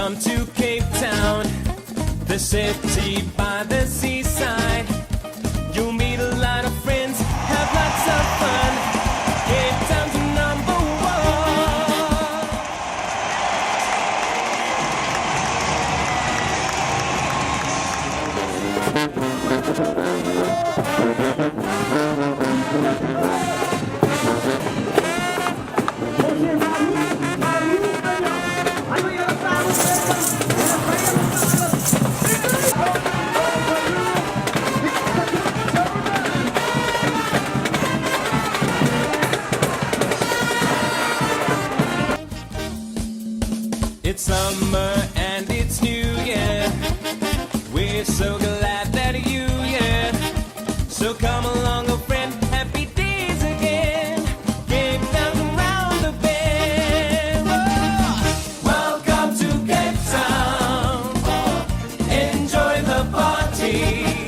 Come to Cape Town, the city by the seaside. You'll meet a lot of friends, have lots of fun. Cape Town's number It's summer and it's New Year. We're so glad that you here. So come along, old friend, happy days again. Cape Town's around the bend. Oh, welcome to Cape Town. Enjoy the party.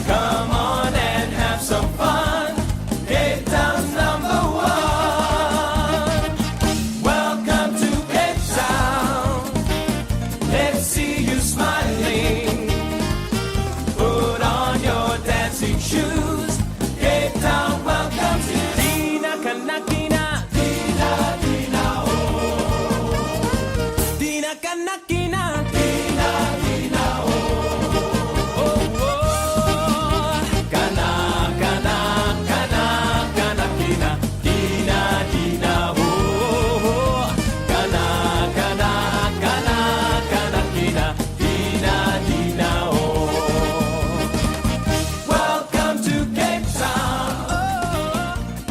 Come on and have some fun. Cape Town's number one. Welcome to Cape Town. Let's see you smiling. Put on your dancing shoes. Cape Town, welcome to Dina Kanakina. Dina, Dina, oh. Dina Kanakina. Dina, Dina, oh. Oh, oh. Kana, kana, kana, kanakina. Dina, Dina, oh. Kana, kana, kana, kanakina. Dina, Dina, oh. Welcome to Cape Town. Oh,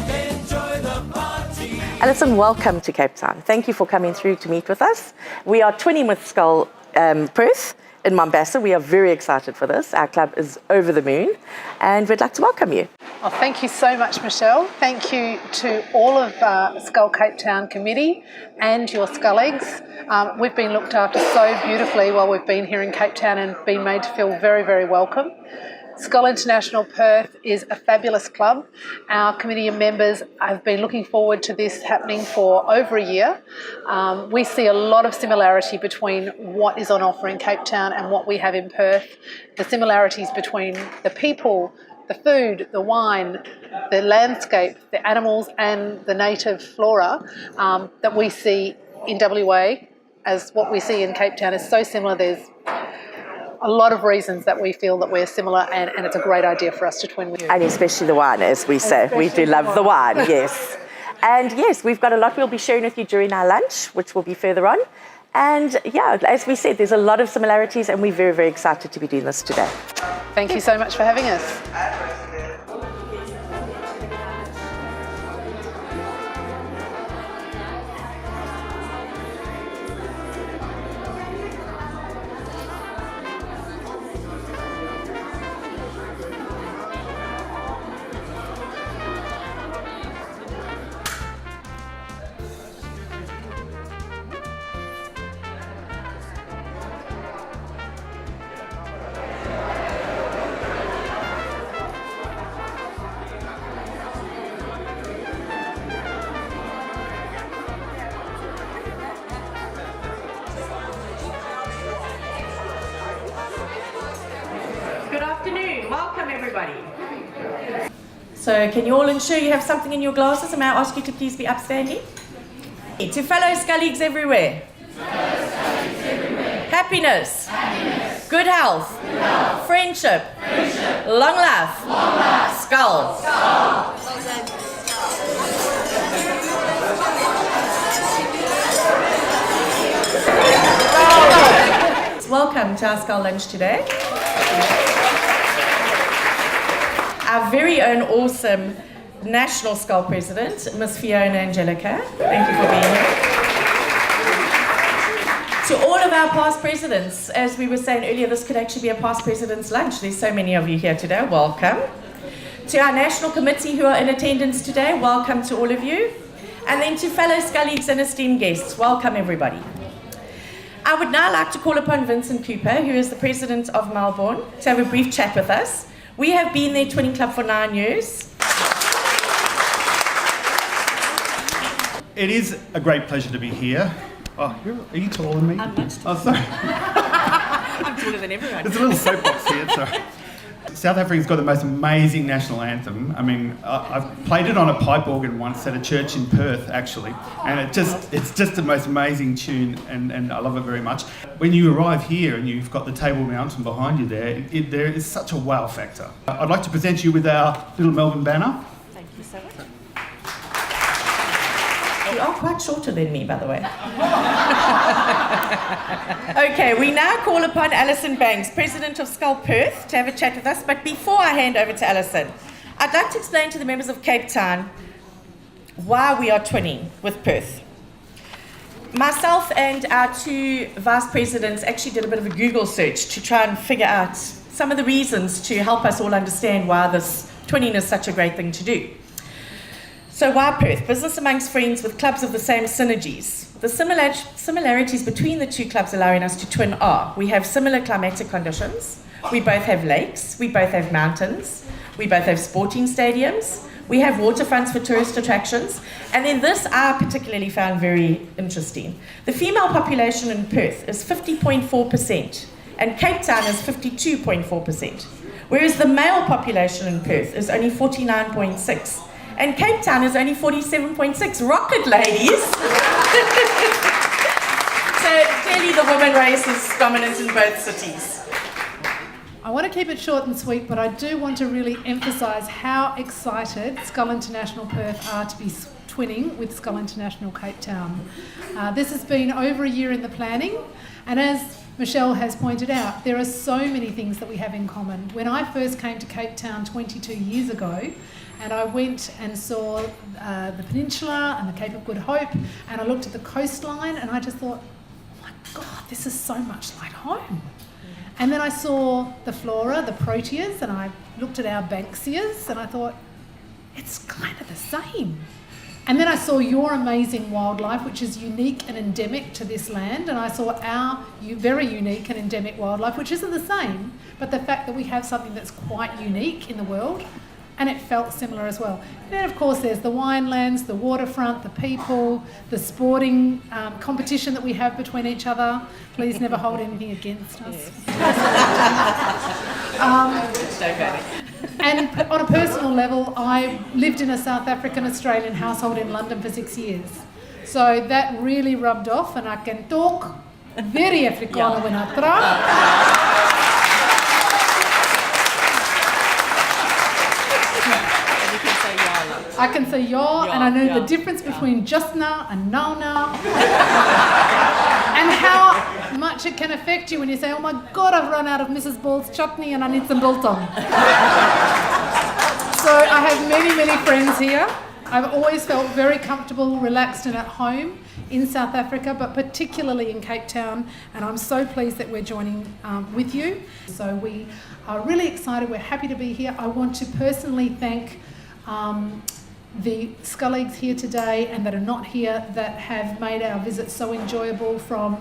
enjoy the party. Alison, welcome to Cape Town. Thank you for coming through to meet with us. We are twinning with Skal Perth in Mombasa. We are very excited for this. Our club is over the moon and we'd like to welcome you. Well, thank you so much, Michelle. Thank you to all of Skal Cape Town Committee and your Skullegs. We've been looked after so beautifully while we've been here in Cape Town and been made to feel very, very welcome. Skal International Perth is a fabulous club. Our committee and members have been looking forward to this happening for over a year. We see a lot of similarity between what is on offer in Cape Town and what we have in Perth. The similarities between the people, the food, the wine, the landscape, the animals and the native flora that we see in WA as what we see in Cape Town is so similar. There's a lot of reasons that we feel that we're similar and it's a great idea for us to twin with you. And especially the wine, as we say. We do love the wine, yes. And yes, we've got a lot we'll be sharing with you during our lunch, which will be further on. And yeah, as we said, there's a lot of similarities and we're very, very excited to be doing this today. Thank you so much for having us. Good afternoon. Welcome, everybody. So, can you all ensure you have something in your glasses? And may I ask you to please be upstanding? To fellow Skullegs everywhere. Happiness. Good health. Friendship. Long life. Skal. Welcome to our Skal lunch today. Our very own awesome National Skal President, Miss Fiona Angelica. Thank you for being here. To all of our past presidents, as we were saying earlier, this could actually be a past president's lunch. There's so many of you here today. Welcome. To our National Committee who are in attendance today, welcome to all of you. And then to fellow Skullegs and esteemed guests, welcome everybody. I would now like to call upon Vincent Cooper, who is the President of Melbourne, to have a brief chat with us. We have been their twinning club for 9 years. It is a great pleasure to be here. Oh, are you taller than me? I'm much Oh, sorry. I'm taller than everyone. There's a little soapbox here, sorry. South Africa's got the most amazing national anthem. I mean, I've played it on a pipe organ once at a church in Perth, actually, and it's just the most amazing tune, and I love it very much. When you arrive here and you've got the Table Mountain behind you there is such a wow factor. I'd like to present you with our little Melbourne banner. Thank you so much. You are quite shorter than me, by the way. Okay, we now call upon Alison Banks, President of Skal Perth, to have a chat with us. But before I hand over to Alison, I'd like to explain to the members of Cape Town why we are twinning with Perth. Myself and our two vice presidents actually did a bit of a Google search to try and figure out some of the reasons to help us all understand why this twinning is such a great thing to do. So why Perth? Business amongst friends with clubs of the same synergies. The similarities between the two clubs allowing us to twin are: we have similar climatic conditions, we both have lakes, we both have mountains, we both have sporting stadiums, we have waterfronts for tourist attractions, and then this I particularly found very interesting. The female population in Perth is 50.4% and Cape Town is 52.4%, whereas the male population in Perth is only 49.6%. And Cape Town is only 47.6. Rocket, ladies! So clearly the women race is dominant in both cities. I want to keep it short and sweet, but I do want to really emphasise how excited Skal International Perth are to be twinning with Skal International Cape Town. This has been over a year in the planning, and as Michelle has pointed out, there are so many things that we have in common. When I first came to Cape Town 22 years ago, and I went and saw the peninsula and the Cape of Good Hope, and I looked at the coastline, and I just thought, oh my God, this is so much like home. And then I saw the flora, the Proteas, and I looked at our Banksias, and I thought, it's kind of the same. And then I saw your amazing wildlife, which is unique and endemic to this land, and I saw our very unique and endemic wildlife, which isn't the same, but the fact that we have something that's quite unique in the world, and it felt similar as well. And then, of course, there's the winelands, the waterfront, the people, the sporting competition that we have between each other. Please never hold anything against us. And on a personal level, I lived in a South African-Australian household in London for 6 years. So that really rubbed off, and I can talk very Afrikaner when I try. I can say ja, and I know the difference between just now and now, and how much it can affect you when you say, oh my God, I've run out of Mrs. Ball's chutney and I need some biltong. So I have many, many friends here. I've always felt very comfortable, relaxed and at home in South Africa, but particularly in Cape Town, and I'm so pleased that we're joining with you. So we are really excited, we're happy to be here. I want to personally thank the Scullies here today and that are not here that have made our visit so enjoyable. From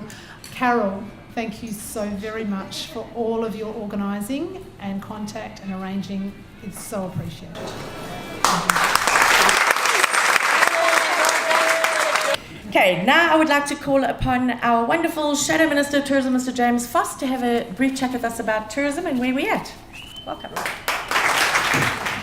Carol, thank you so very much for all of your organising and contact and arranging. It's so appreciated. Okay, now I would like to call upon our wonderful Shadow Minister of Tourism, Mr. James Foss, to have a brief chat with us about tourism and where we're at. Welcome.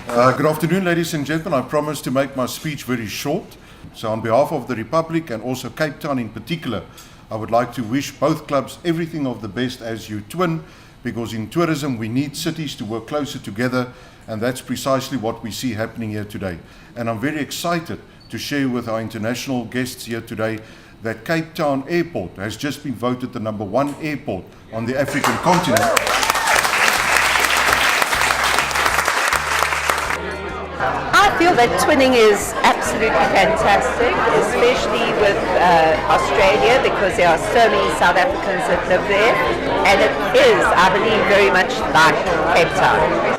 Good afternoon, ladies and gentlemen. I promise to make my speech very short. So on behalf of the Republic and also Cape Town in particular, I would like to wish both clubs everything of the best as you twin, because in tourism we need cities to work closer together, and that's precisely what we see happening here today. And I'm very excited to share with our international guests here today that Cape Town Airport has just been voted the #1 airport on the African continent. I feel that twinning is absolutely fantastic, especially with Australia, because there are so many South Africans that live there, and it is, I believe, very much like Cape Town.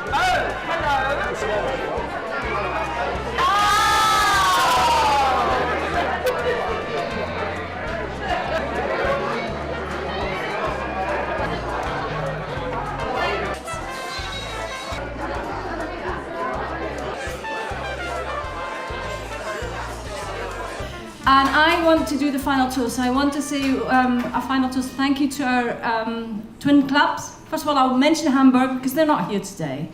And I want to do the final toast. I want to say a final toast. Thank you to our twin clubs. First of all, I'll mention Hamburg because they're not here today.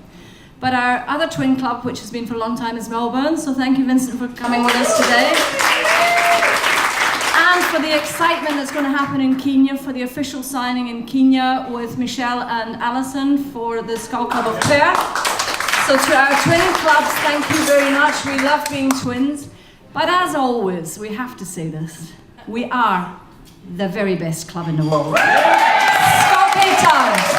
But our other twin club, which has been for a long time, is Melbourne. So thank you, Vincent, for coming with us today. And for the excitement that's going to happen in Kenya, for the official signing in Kenya with Michelle and Alison for the Skal Club of Perth. So to our twin clubs, thank you very much. We love being twins. But as always, we have to say this. We are the very best club in the world. Skal Cape Town.